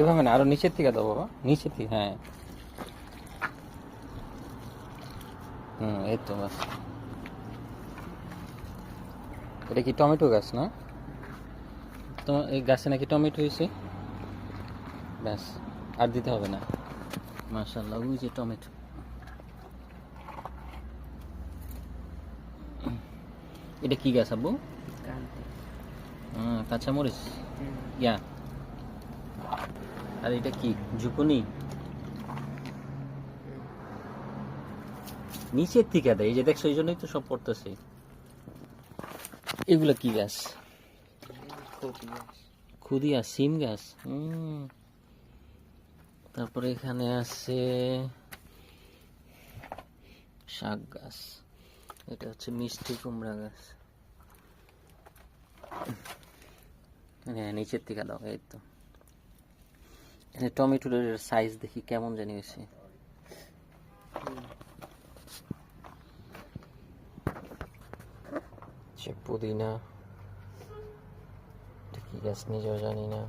এভাবে না, আরো নিচের থেকে দাও বাবা, নিচের থেকে, হ্যাঁ। এই তো বাস। এটা কি টমেটো গাছ না? তোমার এই গাছে নাকি টমেটো হয়েছে। ব্যাস, আর দিতে হবে না। মাশাআল্লাহ, ওই যে টমেটো। এটা কি গাছ আব্বু? কাঁচামরিচ। ইয়া, আর এটা কি ঝুকুনি? নিচের থেকে দেয়, এই যে দেখছো, এই জন্যই তো সব পড়তেছে। এগুলো কি গাছ? খুদিয়া সিম গাছ। তারপরে এখানে আছে শাক গাছ। এটা হচ্ছে মিষ্টি কুমড়া গাছ। হ্যাঁ, নিচের থেকে দাও, এই তো। এখানে টমেটোর সাইজ দেখি কেমন জানি হয়েছে। পুদিনা, কি গাছ নিজেও জানি না।